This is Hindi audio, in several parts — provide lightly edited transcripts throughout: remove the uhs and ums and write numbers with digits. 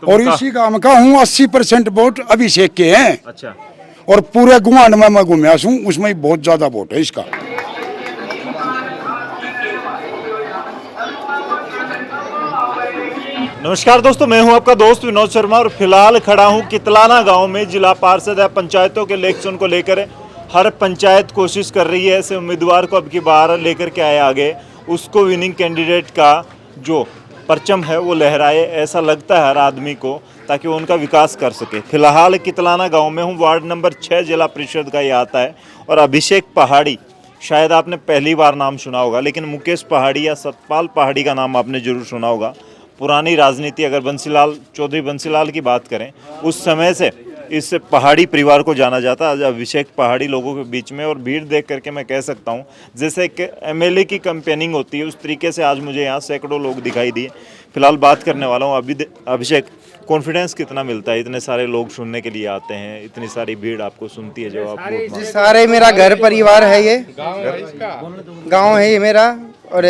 और इसी गांव का हूँ। 80% वोट अभिषेक के हैं। अच्छा, और पूरे गुआंढ में मैं घूमया हूँ, उसमें बहुत ज्यादा वोट है इसका। नमस्कार दोस्तों, मैं हूं आपका दोस्त विनोद शर्मा और फिलहाल खड़ा हूं कितलाना गांव में। जिला पार्षद या पंचायतों के इलेक्शन को लेकर हर पंचायत कोशिश कर रही है ऐसे उम्मीदवार को अब की बार लेकर के आए आगे, उसको विनिंग कैंडिडेट का जो परचम है वो लहराए, ऐसा लगता है हर आदमी को, ताकि वो उनका विकास कर सके। फिलहाल कितलाना गाँव में हूँ, वार्ड नंबर 6 जिला परिषद का ये आता है। और अभिषेक पहाड़ी, शायद आपने पहली बार नाम सुना होगा, लेकिन मुकेश पहाड़ी या सतपाल पहाड़ी का नाम आपने जरूर सुना होगा। पुरानी राजनीति, अगर बंसीलाल चौधरी बंसीलाल की बात करें, उस समय से इस पहाड़ी परिवार को जाना जाता। आज अभिषेक पहाड़ी लोगों के बीच में, और भीड़ देख करके मैं कह सकता हूं जैसे कि एमएलए की कैंपेनिंग होती है, उस तरीके से आज मुझे यहाँ सैकड़ों लोग दिखाई दिए। फिलहाल बात करने वाला हूँ अभिषेक, कॉन्फिडेंस कितना मिलता है? इतने सारे लोग सुनने के लिए आते हैं, इतनी सारी भीड़ आपको सुनती है जब आप वोट मांगते सारे मेरा घर परिवार है, ये गांव है ये मेरा। और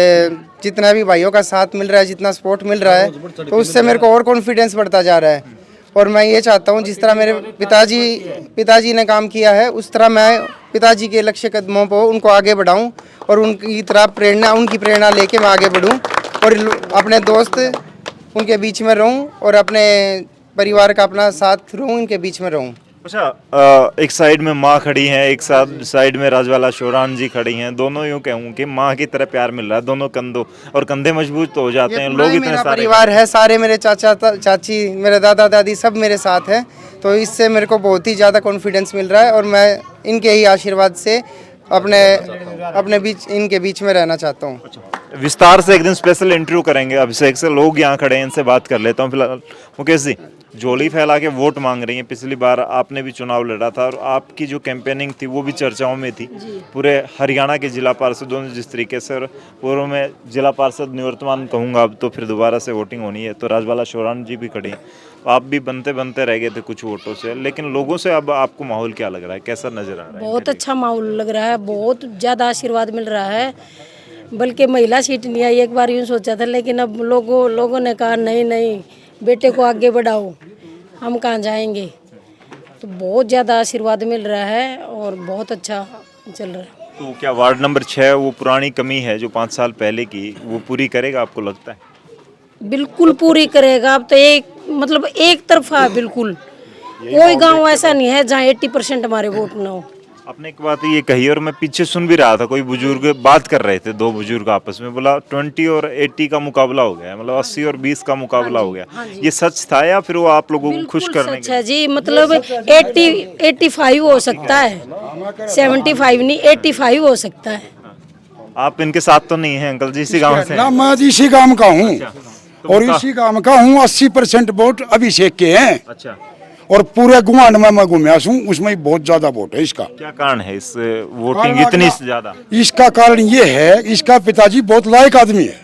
जितना भी भाइयों का साथ मिल रहा है, जितना सपोर्ट मिल रहा है, तो उससे मेरे को और कॉन्फिडेंस बढ़ता जा रहा है। और मैं ये चाहता हूँ जिस तरह मेरे पिताजी ने काम किया है, उस तरह मैं पिताजी के लक्ष्य कदमों पर उनको आगे बढ़ाऊँ और उनकी प्रेरणा लेके मैं आगे बढ़ूँ और अपने दोस्त उनके बीच में रहूँ और अपने परिवार का अपना साथ रहूँ, इनके बीच में रहूँ। अच्छा, एक साइड में माँ खड़ी हैं, एक साइड में राजवाला शोरान जी खड़ी हैं। दोनों यूँ कहूँ कि माँ की तरह प्यार मिल रहा है, दोनों कंधों और कंधे मजबूत तो हो जाते हैं। लोग इतने सारे परिवार है, सारे मेरे चाचा चाची, मेरे दादा दादी सब मेरे साथ हैं, तो इससे मेरे को बहुत ही ज़्यादा कॉन्फिडेंस मिल रहा है और मैं इनके ही आशीर्वाद से इनके बीच में रहना चाहता हूँ। विस्तार से एक दिन स्पेशल इंटरव्यू करेंगे अभिषेक से। लोग यहाँ खड़े हैं, इनसे बात कर लेता हूँ। फिलहाल मुकेश जी, झोली फैला के वोट मांग रही हैं। पिछली बार आपने भी चुनाव लड़ा था और आपकी जो कैंपेनिंग थी वो भी चर्चाओं में थी। पूरे हरियाणा के जिला पार्षदों ने जिस तरीके से, और पूर्व में जिला पार्षद निवर्तमान कहूँगा, अब तो फिर दोबारा से वोटिंग होनी है, तो राजवाला शोरान जी भी खड़े हैं। आप भी बनते रह गए थे कुछ वोटों से, लेकिन लोगों से अब आपको माहौल क्या लग रहा है, कैसा नजर आ रहा है? बहुत अच्छा माहौल लग रहा है, बहुत ज़्यादा आशीर्वाद मिल रहा है। बल्कि महिला सीट नहीं आई, एक बार यूँ सोचा था, लेकिन अब लोगों ने कहा नहीं बेटे को आगे बढ़ाओ, हम कहाँ जाएंगे। तो बहुत ज़्यादा आशीर्वाद मिल रहा है और बहुत अच्छा चल रहा है। तो क्या वार्ड नंबर 6 वो पुरानी कमी है जो 5 साल पहले की, वो पूरी करेगा आपको लगता है? बिल्कुल पूरी करेगा। अब तो एक तरफा बिल्कुल, कोई गांव ऐसा नहीं है जहाँ 80% हमारे वोट ना हो। आपने एक बात ये कही और मैं पीछे सुन भी रहा था, कोई बुजुर्ग बात कर रहे थे, दो बुजुर्ग आपस में, बोला 20 और 80 का मुकाबला हो गया, मतलब 80 और 20 का मुकाबला हो गया। ये सच था या फिर वो आप लोगों को खुश करने के? जी, मतलब 85 हो सकता है, 75 नहीं, 85 हो सकता है। आप इनके साथ तो नहीं है अंकल जी? इसी गाँव से? ना, मैं इसी गांव का हूँ। और इसी गांव का हूँ। 80% वोट अभिषेक के हैं। अच्छा, और पूरे गुआंढ में मैं घूमया हूँ, उसमें बहुत ज्यादा वोट है इसका। क्या कारण है इस वोटिंग इतनी ज्यादा? इसका कारण ये है, इसका पिताजी बहुत लायक आदमी है,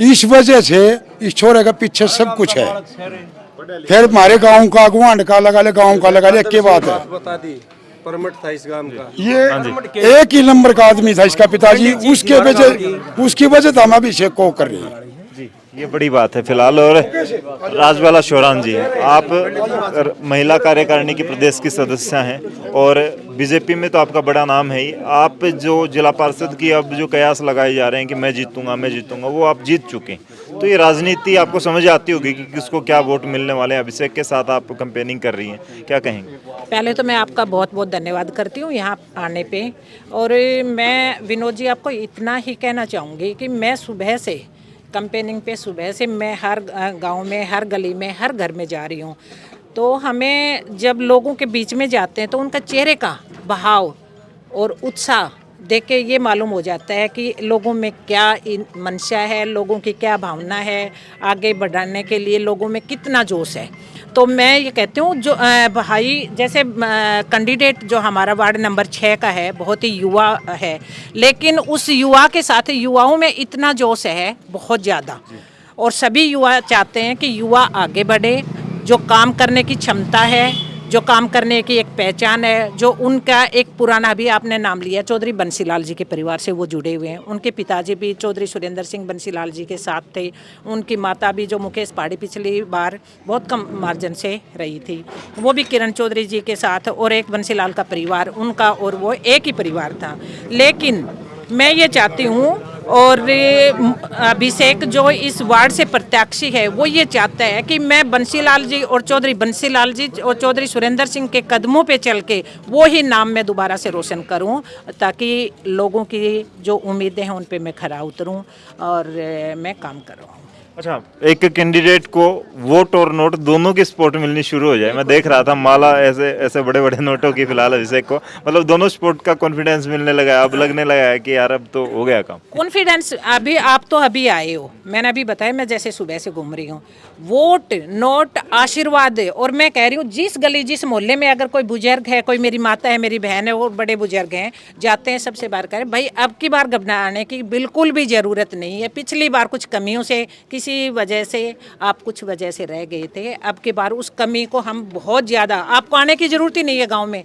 इस वजह से इस छोरे के पीछे सब कुछ है। फिर हमारे गांव का गुआंढ का लगा ले, गांव का लगा ले, क्या बात है। परमिट था इस गांव का, ये एक ही नंबर का आदमी था इसका पिताजी, उसकी वजह तो हम अभिषेक को कर रहे हैं। ये बड़ी बात है। फिलहाल और राजवाला शोरान जी हैं, आप महिला कार्यकारिणी की प्रदेश की सदस्य हैं और बीजेपी में तो आपका बड़ा नाम है ही। आप जो जिला पार्षद की अब जो कयास लगाए जा रहे हैं कि मैं जीतूंगा, वो आप जीत चुके हैं। तो ये राजनीति आपको समझ आती होगी कि किसको क्या वोट मिलने वाले हैं। अभिषेक के साथ आप कैंपेनिंग कर रही हैं, क्या कहेंगे? पहले तो मैं आपका बहुत बहुत धन्यवाद करती हूँ यहाँ आने पे। और मैं विनोद जी आपको इतना ही कहना चाहूँगी कि मैं सुबह से कैंपेनिंग पे, सुबह से मैं हर गांव में, हर गली में, हर घर में जा रही हूँ। तो हमें जब लोगों के बीच में जाते हैं तो उनका चेहरे का भाव और उत्साह देख के ये मालूम हो जाता है कि लोगों में क्या मंशा है, लोगों की क्या भावना है, आगे बढ़ाने के लिए लोगों में कितना जोश है। तो मैं ये कहती हूँ जो भाई जैसे कैंडिडेट जो हमारा वार्ड नंबर 6 का है, बहुत ही युवा है, लेकिन उस युवा के साथ युवाओं में इतना जोश है बहुत ज़्यादा। और सभी युवा चाहते हैं कि युवा आगे बढ़े, जो काम करने की क्षमता है, जो काम करने की एक पहचान है, जो उनका एक पुराना भी आपने नाम लिया चौधरी बंसीलाल जी के परिवार से वो जुड़े हुए हैं। उनके पिताजी भी चौधरी सुरेंद्र सिंह बंसीलाल जी के साथ थे। उनकी माता भी जो मुकेश पहाड़ी पिछली बार बहुत कम मार्जिन से रही थी, वो भी किरण चौधरी जी के साथ, और एक बंसीलाल का परिवार उनका और वो एक ही परिवार था। लेकिन मैं ये चाहती हूँ, और अभिषेक जो इस वार्ड से प्रत्याशी है वो ये चाहता है कि मैं बंसीलाल जी और चौधरी बंसीलाल जी और चौधरी सुरेंद्र सिंह के कदमों पे चल के वो ही नाम मैं दोबारा से रोशन करूं, ताकि लोगों की जो उम्मीदें हैं उन पे मैं खरा उतरूं और मैं काम करूं। अच्छा, एक कैंडिडेट को वोट और नोट दोनों की सपोर्ट मिलनी शुरू हो जाए। मैं देख रहा था माला ऐसे ऐसे बड़े बड़े नोटों की फिलहाल अभिषेक को, मतलब दोनों सपोर्ट का कॉन्फिडेंस मिलने लगा है। अब लगने लगा है कि यार अब तो हो गया काम। कॉन्फिडेंस अभी आप तो अभी आए हो, मैंने अभी बताया, मैं जैसे सुबह से घूम रही हूँ। वोट नोट आशीर्वाद है। और मैं कह रही हूँ जिस गली जिस मोहल्ले में अगर कोई बुजुर्ग है, कोई मेरी माता है, मेरी बहन है और बड़े बुजुर्ग हैं, जाते हैं सबसे बार करें भाई अब की बार घबराने की बिल्कुल भी ज़रूरत नहीं है। पिछली बार कुछ कमियों से किसी वजह से आप कुछ वजह से रह गए थे, अब की बार उस कमी को हम बहुत ज़्यादा, आपको आने की ज़रूरत ही नहीं है गांव में।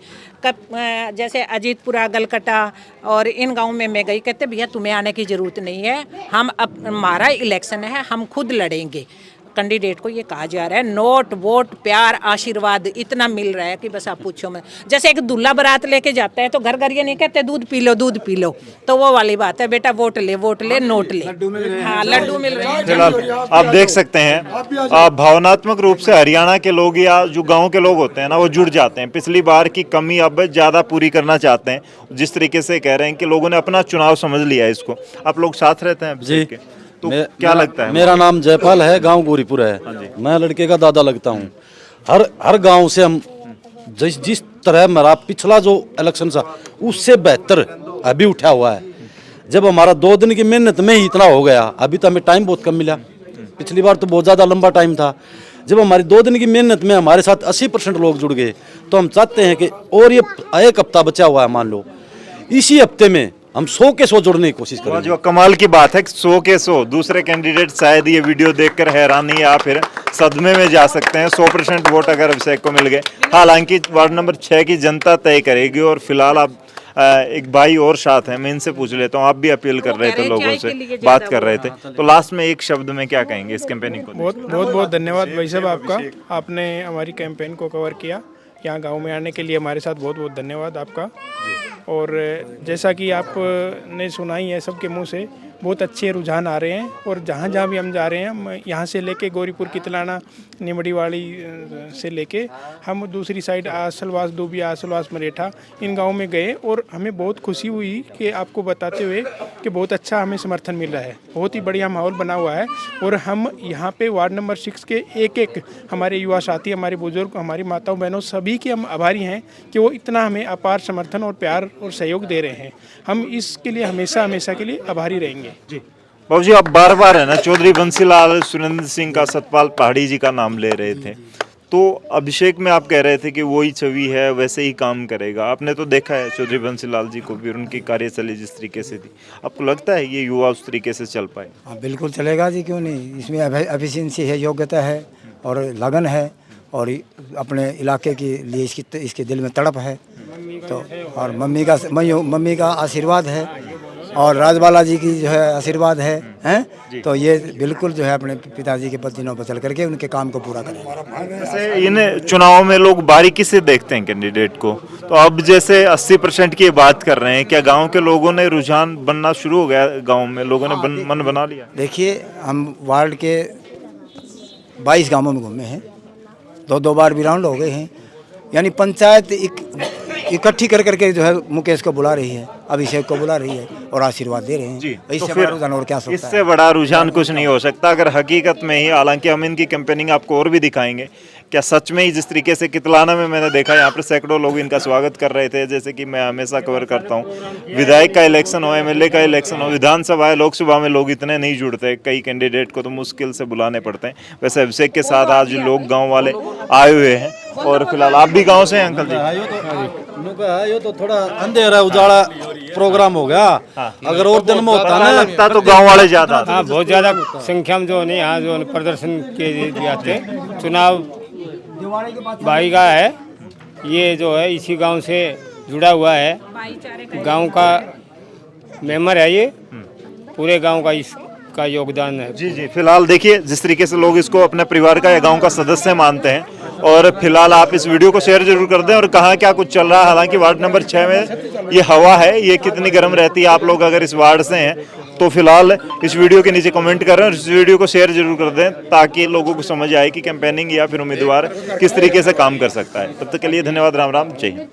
जैसे अजीतपुरा गलकटा और इन गांव में मैं गई, कहते भैया तुम्हें आने की ज़रूरत नहीं है, हम अब हमारा इलेक्शन है, हम खुद लड़ेंगे। कैंडिडेट को ये कहा जा रहा है नोट वोट प्यार आशीर्वाद इतना मिल रहा है कि बस आप पूछो मत। जैसे एक दूल्हा बारात लेके जाता है तो घर घर ये नहीं कहते दूध पी लो दूध पी लो, तो वो वाली बात है बेटा वोट ले नोट ले। हाँ, लड्डू मिल रहे हैं। फिलहाल आप देख सकते हैं भावनात्मक रूप से हरियाणा के लोग या जो गांव के लोग होते हैं ना, वो जुड़ जाते हैं। पिछली बार की कमी अब ज़्यादा पूरी करना चाहते हैं। जिस तरीके से कह रहे हैं कि लोगों ने अपना चुनाव समझ लिया है इसको। आप लोग साथ रहते हैं जी। तो क्या लगता है? मेरा नाम जयपाल है, गांव गोरीपुर है। मैं लड़के का दादा लगता हूँ। हर गांव से हम जिस तरह मेरा पिछला जो इलेक्शन था उससे बेहतर अभी उठा हुआ है। जब हमारा 2 दिन की मेहनत में ही इतना हो गया, अभी तो हमें टाइम बहुत कम मिला। पिछली बार तो बहुत ज़्यादा लंबा टाइम था। जब हमारी 2 दिन की मेहनत में हमारे साथ 80% लोग जुड़ गए, तो हम चाहते हैं कि और ये 1 हफ्ता बचा हुआ है, मान लो इसी हफ्ते में हम 100 के 100 जोड़ने की कोशिश करेंगे। जो कमाल की बात है 100 के 100 दूसरे कैंडिडेट शायद ये वीडियो देखकर हैरानी या फिर सदमे में जा सकते हैं। 100% वोट अगर अभिषेक को मिल गए। हालांकि वार्ड नंबर 6 की जनता तय करेगी। और फिलहाल आप एक भाई और साथ हैं, मैं इनसे पूछ लेता हूँ। आप भी अपील कर रहे थे, लोगों से बात कर रहे थे, तो लास्ट में एक शब्द में क्या कहेंगे इस कैंपेनिंग को? बहुत धन्यवाद भाई साहब आपका, आपने हमारी कैंपेन को कवर किया। यहाँ गांव में आने के लिए हमारे साथ बहुत धन्यवाद आपका। और जैसा कि आपने सुना ही है सबके मुंह से, बहुत अच्छे रुझान आ रहे हैं। और जहाँ जहाँ भी हम जा रहे हैं, यहाँ से लेके गौरीपुर कितलाना निमड़ीवाड़ी से लेके हम दूसरी साइड आसलवास दूबिया आसलवास मरेठा इन गाँव में गए, और हमें बहुत खुशी हुई कि आपको बताते हुए कि बहुत अच्छा हमें समर्थन मिल रहा है। बहुत ही बढ़िया माहौल बना हुआ है। और हम यहाँ पे वार्ड नंबर 6 के एक हमारे युवा साथी, हमारे बुजुर्ग, हमारी माताओं बहनों सभी के हम आभारी हैं कि वो इतना हमें अपार समर्थन और प्यार और सहयोग दे रहे हैं। हम इसके लिए हमेशा के लिए आभारी रहेंगे। जी बाबू जी, आप बार बार है ना चौधरी बंसीलाल सुरेंद्र सिंह का, सतपाल पहाड़ी जी का नाम ले रहे थे, तो अभिषेक में आप कह रहे थे कि वही छवि है, वैसे ही काम करेगा। आपने तो देखा है चौधरी बंसीलाल जी को भी, उनकी कार्यशैली जिस तरीके से थी। आपको लगता है ये युवा उस तरीके से चल पाए? हाँ बिल्कुल चलेगा जी, क्यों नहीं। इसमें एफिशिएंसी है, योग्यता है और लगन है, और अपने इलाके के लिए इसके दिल में तड़प है। तो और मम्मी का आशीर्वाद है, और राजबाला जी की जो है आशीर्वाद है, तो ये बिल्कुल जो है अपने पिताजी के पतिनों पर चल करके उनके काम को पूरा करेंगे। जैसे इन चुनाव में लोग बारीकी से देखते हैं कैंडिडेट को, तो अब जैसे 80% की बात कर रहे हैं, क्या गांव के लोगों ने रुझान बनना शुरू हो गया? गांव में लोगों ने मन बना लिया? देखिए, हम वार्ड के 22 गाँवों में घूमे हैं, 2 बार भी राउंड हो गए हैं। यानी पंचायत इकट्ठी कर करके जो है मुकेश को बुला रही है, अभिषेक को बुला रही है और आशीर्वाद दे रहे हैं। तो फिर और क्या सकता इससे बड़ा रुझान कुछ नहीं हो सकता अगर हकीकत में ही। हालांकि हम इनकी कैंपेनिंग आपको और भी दिखाएंगे। क्या सच में ही जिस तरीके से कितलाना में मैंने देखा, यहाँ पर सैकड़ों लोग इनका स्वागत कर रहे थे, जैसे कि मैं हमेशा कवर करता हूँ। विधायक का इलेक्शन हो, एमएलए का इलेक्शन हो, विधानसभा है, लोकसभा में लोग इतने नहीं जुड़ते। कई कैंडिडेट को तो मुश्किल से बुलाने पड़ते हैं। वैसे अभिषेक के साथ आज लोग गाँव वाले आए हुए हैं। और फिलहाल आप भी गाँव से हैं अंकल जी? ये तो थोड़ा अंधेरा उजाला प्रोग्राम हो गया। अगर और दिन में होता ना लगता तो गाँव वाले ज्यादा। हाँ, बहुत ज़्यादा संख्या में जो नहीं यहाँ जो प्रदर्शन के लिए आते। चुनाव भाई का है, ये जो है इसी गांव से जुड़ा हुआ है, गांव का मेंबर है ये, पूरे गांव का इसका योगदान है। जी जी, फिलहाल देखिए जिस तरीके से लोग इसको अपने परिवार का या गांव का सदस्य मानते हैं, और फिलहाल आप इस वीडियो को शेयर जरूर कर दें और कहाँ क्या कुछ चल रहा है। हालांकि वार्ड नंबर 6 में ये हवा है, ये कितनी गर्म रहती है, आप लोग अगर इस वार्ड से हैं तो फिलहाल इस वीडियो के नीचे कमेंट करें और इस वीडियो को शेयर जरूर कर दें, ताकि लोगों को समझ आए कि कैंपेनिंग या फिर उम्मीदवार किस तरीके से काम कर सकता है। तब तक के लिए धन्यवाद, राम राम, जय हिंद।